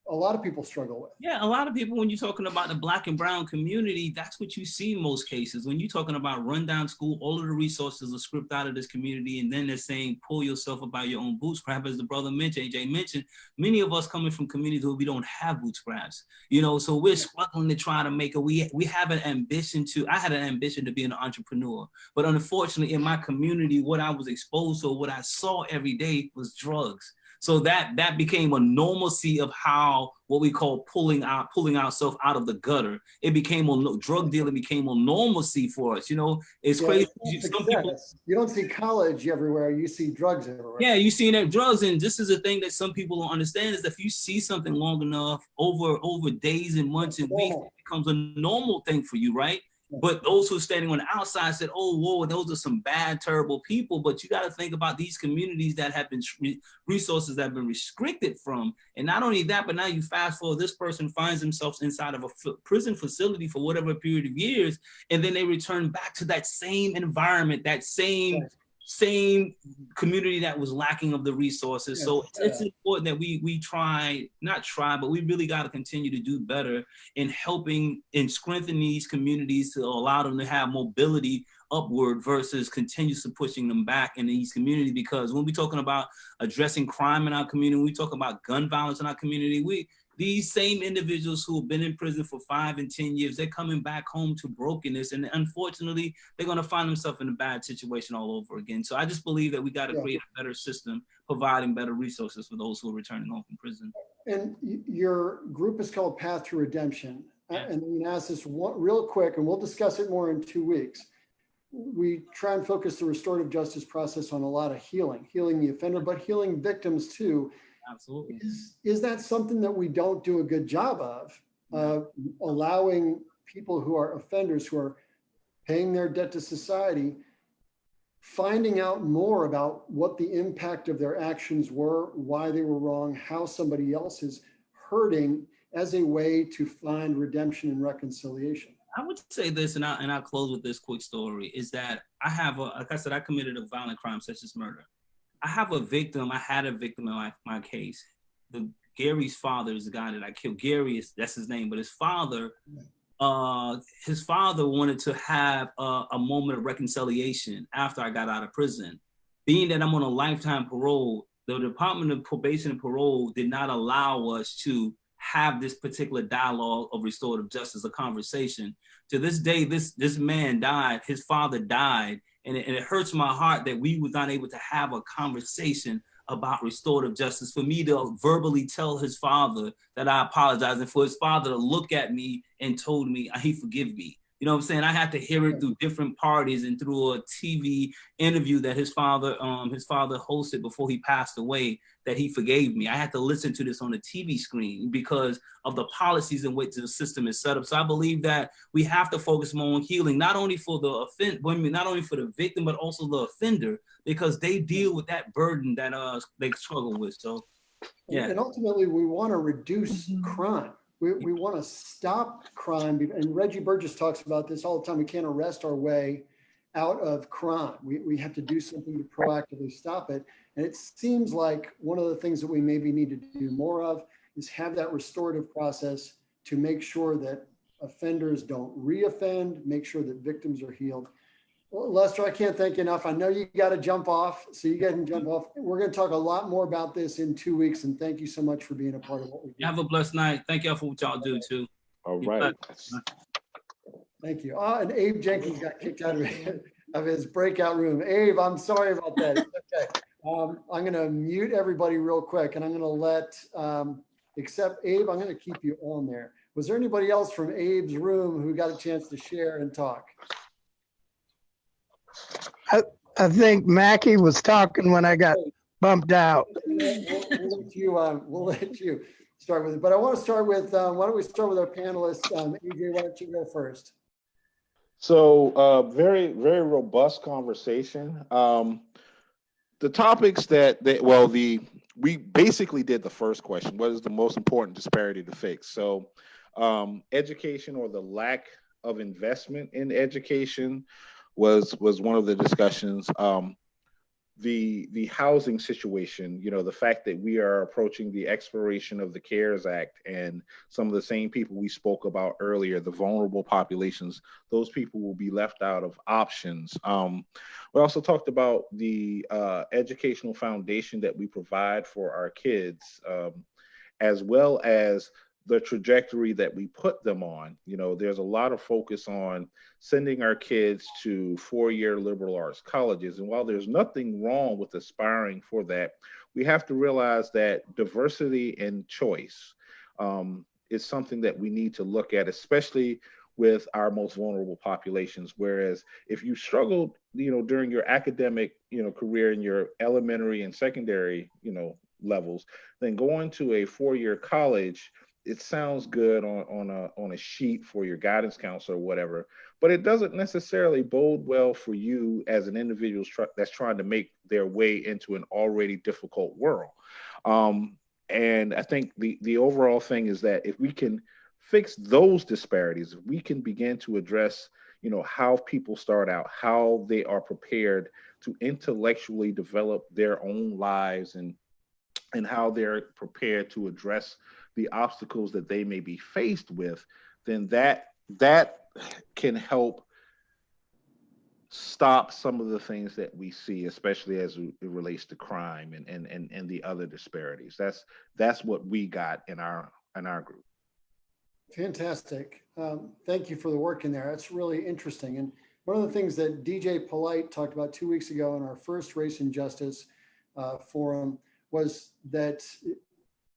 a lot of people struggle with? Yeah, a lot of people, when you're talking about the Black and brown community, that's what you see in most cases. When you're talking about rundown school, all of the resources are stripped out of this community, and then they're saying, pull yourself up by your own bootstrap. As the brother mentioned, AJ mentioned, many of us coming from communities where we don't have bootstraps, you know, so we're struggling to try to make it. We have an ambition I had an ambition to be an entrepreneur, but unfortunately in my community, what I was exposed to, what I saw every day was drugs. So that became a normalcy of how, what we call pulling ourselves out of the gutter. It became drug dealing became a normalcy for us. You know, it's crazy. You don't see college everywhere. You see drugs everywhere. Yeah, you see that drugs, and this is a thing that some people don't understand, is that if you see something long enough, over days and months and weeks, it becomes a normal thing for you, right? But those who are standing on the outside said, "Oh, whoa, those are some bad, terrible people." But you got to think about these communities that have been resources that have been restricted from. And not only that, but now you fast forward, this person finds themselves inside of a prison facility for whatever period of years, and then they return back to that same environment, that same community that was lacking of the resources. So it's important that we but we really got to continue to do better in helping and strengthening these communities to allow them to have mobility upward versus continuously pushing them back in these communities. Because when we're talking about addressing crime in our community, when we talk about gun violence in our community, these same individuals who have been in prison for 5 and 10 years, they're coming back home to brokenness. And unfortunately, they're going to find themselves in a bad situation all over again. So I just believe that we got to create a better system, providing better resources for those who are returning home from prison. And your group is called Path to Redemption. And I'm going to ask this real quick, and we'll discuss it more in 2 weeks. We try and focus the restorative justice process on a lot of healing the offender, but healing victims too. Absolutely. Is that something that we don't do a good job of allowing people who are offenders, who are paying their debt to society, finding out more about what the impact of their actions were, why they were wrong, how somebody else is hurting, as a way to find redemption and reconciliation? I would say this, and I'll close with this quick story, is that I have like I said, I committed a violent crime such as murder. I had a victim in my case. Gary's father is the guy that I killed. That's his name, but his father wanted to have a moment of reconciliation after I got out of prison. Being that I'm on a lifetime parole, the Department of Probation and Parole did not allow us to have this particular dialogue of restorative justice, a conversation. To this day, this man died, his father died, and it hurts my heart that we was not able to have a conversation about restorative justice, for me to verbally tell his father that I apologize, and for his father to look at me and told me he forgive me. You know what I'm saying? I had to hear it through different parties and through a TV interview that his father hosted before he passed away, that he forgave me. I had to listen to this on a TV screen because of the policies in which the system is set up. So I believe that we have to focus more on healing, not only for the victim, but also the offender, because they deal with that burden that they struggle with. So, yeah. And ultimately, we want to reduce crime. We want to stop crime. And Reggie Burgess talks about this all the time. We can't arrest our way out of crime. We have to do something to proactively stop it. And it seems like one of the things that we maybe need to do more of is have that restorative process to make sure that offenders don't reoffend, make sure that victims are healed. Well, Lester, I can't thank you enough. I know you got to jump off, so you guys can jump off. We're going to talk a lot more about this in 2 weeks, and thank you so much for being a part of what we do. Have a blessed night. Thank y'all for what y'all do, too. All right. Thank you. And Abe Jenkins got kicked out of his breakout room. Abe, I'm sorry about that. It's okay. I'm going to mute everybody real quick, and I'm going to let, except Abe, I'm going to keep you on there. Was there anybody else from Abe's room who got a chance to share and talk? I think Mackie was talking when I got bumped out. We'll let you start with it. But I want to start with, why don't we start with our panelists? AJ, why don't you go first? So very, very robust conversation. The topics we basically did the first question: what is the most important disparity to fix? So education, or the lack of investment in education, was one of the discussions. The housing situation, the fact that we are approaching the expiration of the CARES Act, and some of the same people we spoke about earlier, the vulnerable populations, those people will be left out of options. We also talked about the educational foundation that we provide for our kids, as well as the trajectory that we put them on. There's a lot of focus on sending our kids to four-year liberal arts colleges. And while there's nothing wrong with aspiring for that, we have to realize that diversity and choice is something that we need to look at, especially with our most vulnerable populations. Whereas if you struggled, during your academic, career in your elementary and secondary, levels, then going to a four-year college, it sounds good on a sheet for your guidance counselor or whatever, but it doesn't necessarily bode well for you as an individual that's trying to make their way into an already difficult world. And I think the overall thing is that if we can fix those disparities, if we can begin to address, how people start out, how they are prepared to intellectually develop their own lives, and how they're prepared to address the obstacles that they may be faced with, then that can help stop some of the things that we see, especially as it relates to crime and the other disparities. That's what we got in our group. Fantastic. Thank you for the work in there. That's really interesting. And one of the things that DJ Polite talked about 2 weeks ago in our first Race and Justice Forum was that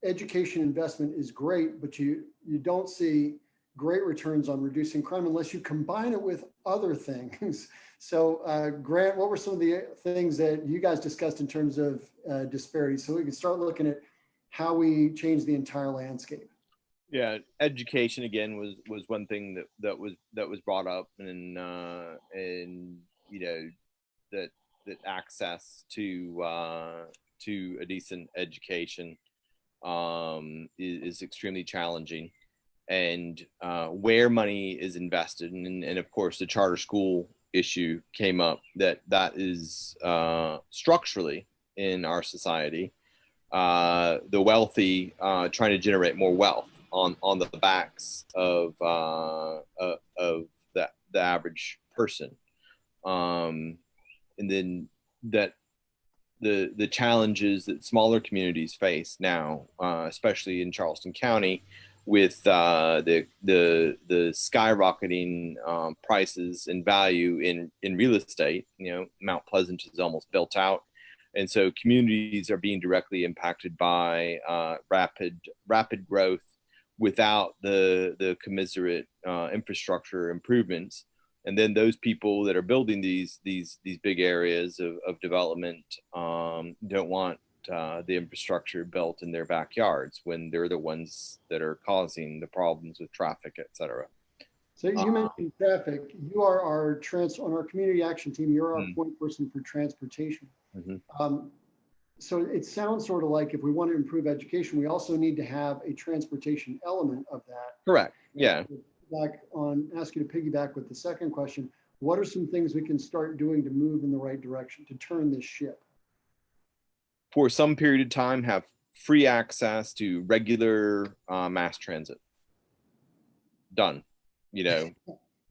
education investment is great, but you don't see great returns on reducing crime unless you combine it with other things. So Grant, what were some of the things that you guys discussed in terms of disparities, so we can start looking at how we change the entire landscape? Yeah, education again was one thing that was brought up, and that access to a decent education is extremely challenging, and where money is invested. And of course, the charter school issue came up, that is structurally in our society, the wealthy trying to generate more wealth on the backs of the average person. And then that the challenges that smaller communities face now, especially in Charleston County, with the skyrocketing prices and value in real estate. Mount Pleasant is almost built out, and so communities are being directly impacted by rapid growth without the commensurate infrastructure improvements. And then those people that are building these big areas of development don't want the infrastructure built in their backyards when they're the ones that are causing the problems with traffic, et cetera. So you mentioned traffic. You are on our community action team. You're our point person for transportation. So it sounds sort of like if we want to improve education, we also need to have a transportation element of that. Correct. Yeah. Ask you to piggyback with the second question. What are some things we can start doing to move in the right direction to turn this ship? For some period of time, have free access to regular mass transit. Done.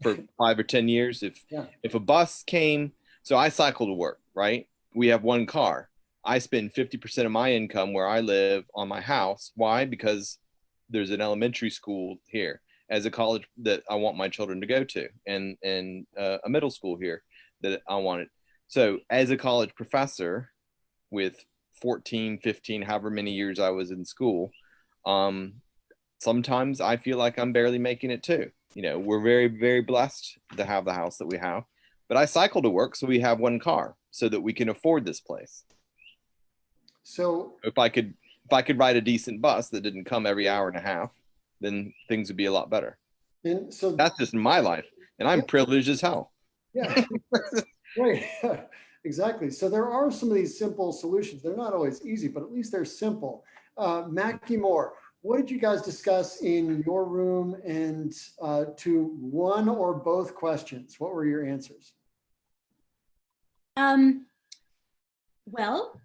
For 5 or 10 years, if a bus came, so I cycle to work, right? We have one car. I spend 50% of my income where I live on my house. Why? Because there's an elementary school here, as a college that I want my children to go to, and a middle school here that I wanted. So as a college professor with 14, 15, however many years I was in school, sometimes I feel like I'm barely making it too. We're very, very blessed to have the house that we have, but I cycle to work so we have one car so that we can afford this place. So if I could ride a decent bus that didn't come every hour and a half, then things would be a lot better. And so that's just my life, and I'm privileged as hell. Yeah, right. Exactly. So there are some of these simple solutions. They're not always easy, but at least they're simple. Mackie Moore, what did you guys discuss in your room, and to one or both questions, what were your answers? Well,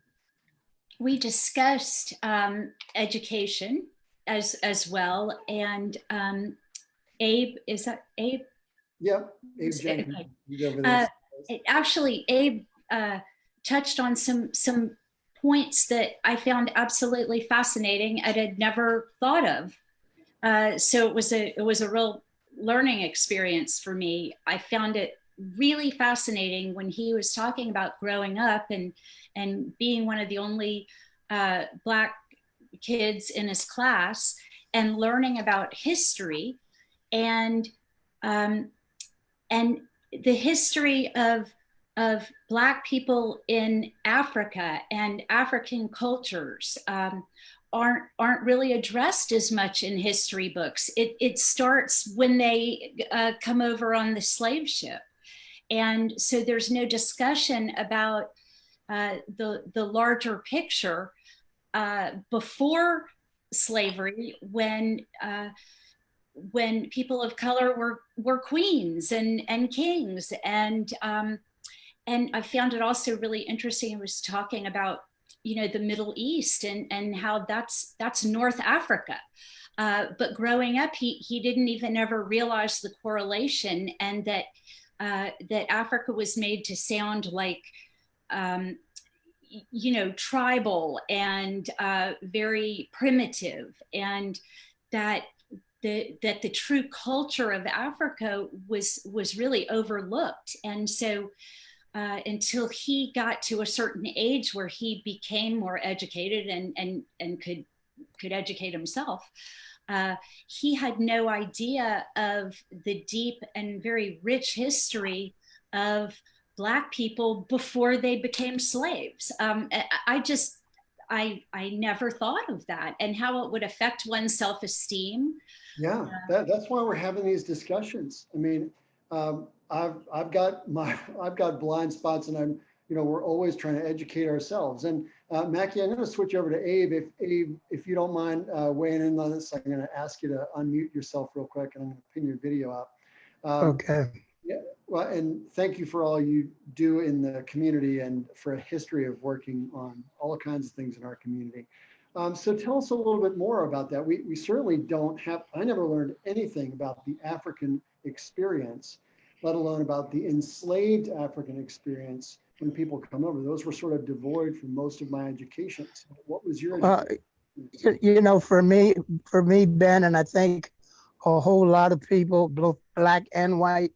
we discussed education as well, and Abe, is that Abe? Yep, Abe Jenkins. Actually, Abe touched on some points that I found absolutely fascinating and had never thought of. So it was a real learning experience for me. I found it really fascinating when he was talking about growing up and being one of the only Black kids in his class, and learning about history and the history of Black people in Africa and African cultures aren't really addressed as much in history books. It starts when they come over on the slave ship. And so there's no discussion about the larger picture before slavery, when people of color were queens and kings. And I found it also really interesting. He was talking about, the Middle East and how that's North Africa. But growing up, he didn't even ever realize the correlation, and that Africa was made to sound like, tribal and very primitive, and that the true culture of Africa was really overlooked. And so until he got to a certain age where he became more educated and could educate himself, he had no idea of the deep and very rich history of Black people before they became slaves. I never thought of that, and how it would affect one's self-esteem. Yeah, that's why we're having these discussions. I mean, I've got blind spots, and we're always trying to educate ourselves. And Mackie, I'm going to switch over to Abe. If you don't mind weighing in on this, I'm going to ask you to unmute yourself real quick, and I'm going to pin your video up. Okay. Yeah, well, and thank you for all you do in the community and for a history of working on all kinds of things in our community. So tell us a little bit more about that. We certainly don't have, I never learned anything about the African experience, let alone about the enslaved African experience when people come over. Those were sort of devoid from most of my education. So what was your education? For me, Ben, and I think a whole lot of people, both black and white,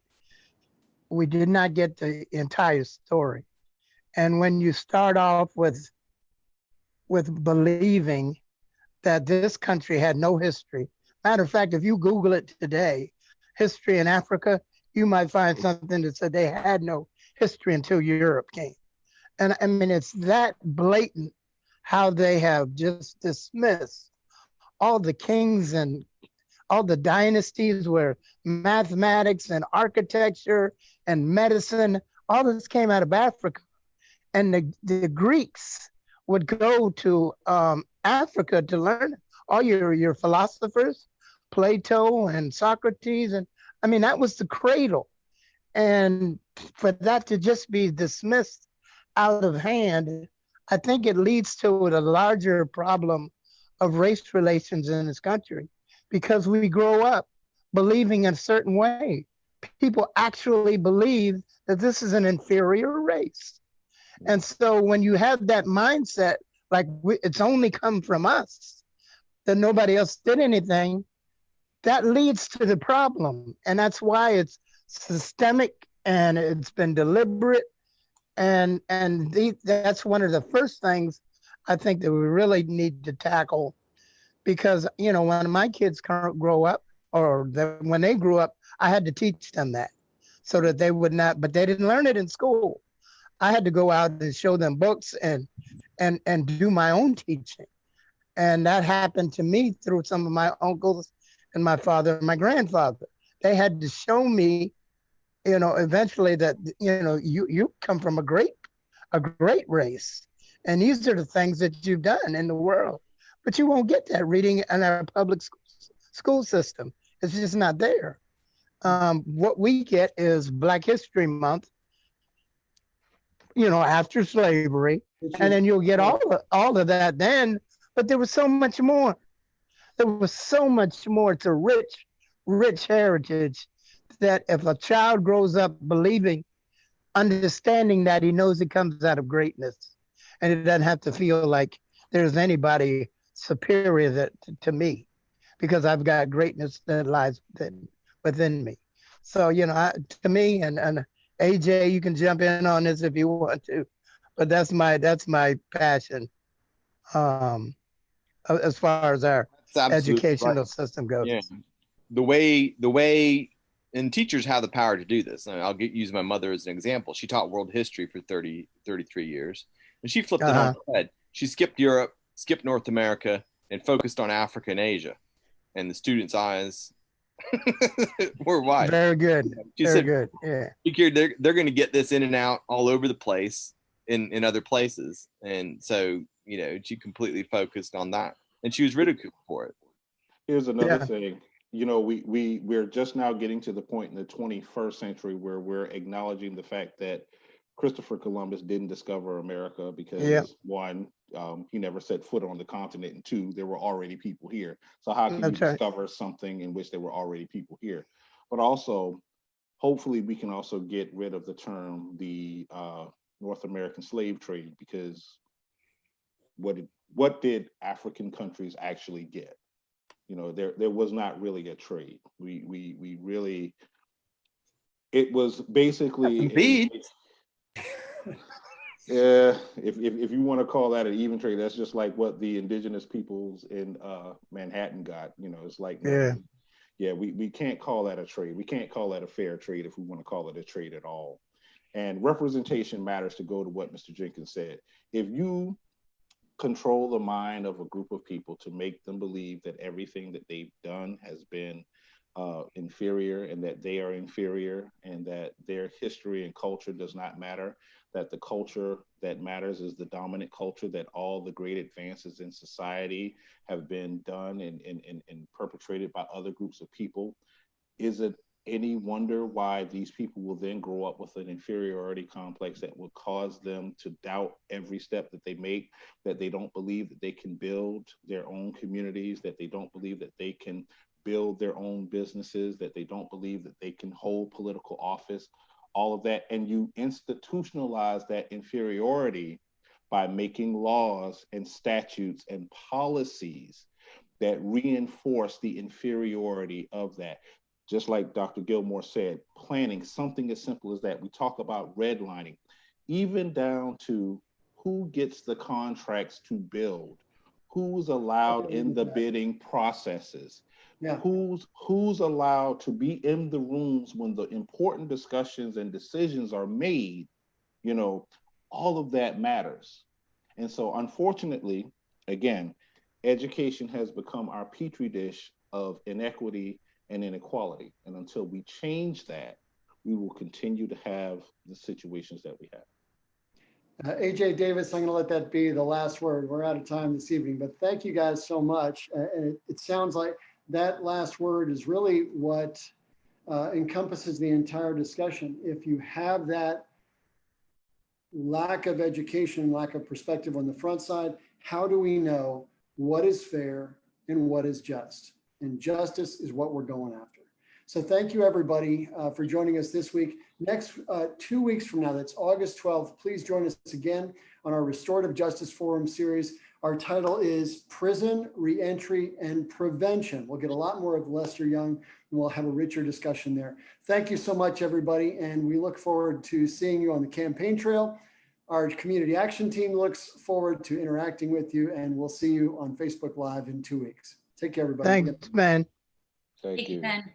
we did not get the entire story. And when you start off with believing that this country had no history, matter of fact, if you Google it today, history in Africa, you might find something that said they had no history until Europe came. And I mean, it's that blatant how they have just dismissed all the kings and all the dynasties where mathematics and architecture and medicine, all this came out of Africa. And the Greeks would go to Africa to learn all your philosophers, Plato and Socrates. And I mean, that was the cradle. And for that to just be dismissed out of hand, I think it leads to a larger problem of race relations in this country, because we grow up believing in a certain way. People actually believe that this is an inferior race. And so when you have that mindset, like it's only come from us, that nobody else did anything, that leads to the problem. And that's why it's systemic and it's been deliberate. And that's one of the first things I think that we really need to tackle, because, when my kids grow up, when they grew up, I had to teach them that so that they would not, but they didn't learn it in school. I had to go out and show them books and do my own teaching. And that happened to me through some of my uncles and my father and my grandfather. They had to show me, eventually that, you come from a great race. And these are the things that you've done in the world. But you won't get that reading in our public school system. It's just not there. What we get is Black History Month, after slavery, and then you'll get all of that then. But there was so much more. There was so much more. It's a rich heritage that if a child grows up believing, understanding that he knows it comes out of greatness, and it doesn't have to feel like there's anybody superior to me, because I've got greatness that lies within me. So, to me, and AJ, you can jump in on this if you want to, but that's my passion as far as our educational system goes. Yeah. The way and teachers have the power to do this. I'll use my mother as an example. She taught world history for 33 years, and she flipped it on her head. She skipped Europe, skipped North America, and focused on Africa and Asia. And the students' eyes were wide. Very good. She Very said, good. Yeah. Figured they're going to get this in and out all over the place in other places. And so, she completely focused on that. And she was ridiculed for it. Here's another thing. We're just now getting to the point in the 21st century where we're acknowledging the fact that Christopher Columbus didn't discover America because one, he never set foot on the continent, and two, there were already people here. So how can you discover something in which there were already people here? But also, hopefully we can also get rid of the term, the North American slave trade, because what did African countries actually get? There was not really a trade. We really, it was basically yeah, if you want to call that an even trade, that's just like what the indigenous peoples in Manhattan got. It's like we can't call that a trade. We can't call that a fair trade if we want to call it a trade at all. And representation matters, to go to what Mr. Jenkins said. If you control the mind of a group of people to make them believe that everything that they've done has been inferior and that they are inferior and that their history and culture does not matter, that the culture that matters is the dominant culture, that all the great advances in society have been done and perpetrated by other groups of people. Is it any wonder why these people will then grow up with an inferiority complex that will cause them to doubt every step that they make, that they don't believe that they can build their own communities, that they don't believe that they can build their own businesses, that they don't believe that they can hold political office, all of that. And you institutionalize that inferiority by making laws and statutes and policies that reinforce the inferiority of that. Just like Dr. Gilmore said, planning, something as simple as that. We talk about redlining, even down to who gets the contracts to build, who's allowed in the bidding processes, who's allowed to be in the rooms when the important discussions and decisions are made. You know, all of that matters. And so unfortunately, again, education has become our petri dish of inequity and inequality. And until we change that, we will continue to have the situations that we have. AJ Davis, I'm going to let that be the last word. We're out of time this evening, but thank you guys so much. And it sounds like that last word is really what encompasses the entire discussion. If you have that lack of education, lack of perspective on the front side, how do we know what is fair and what is just? And justice is what we're going after. So thank you, everybody, for joining us this week. Next 2 weeks from now, that's August 12th, please join us again on our Restorative Justice Forum series. Our title is Prison, Reentry, and Prevention. We'll get a lot more of Lester Young, and we'll have a richer discussion there. Thank you so much, everybody, and we look forward to seeing you on the campaign trail. Our community action team looks forward to interacting with you, and we'll see you on Facebook Live in 2 weeks. Take care, everybody. Thanks, Ben. Thank you. Ben.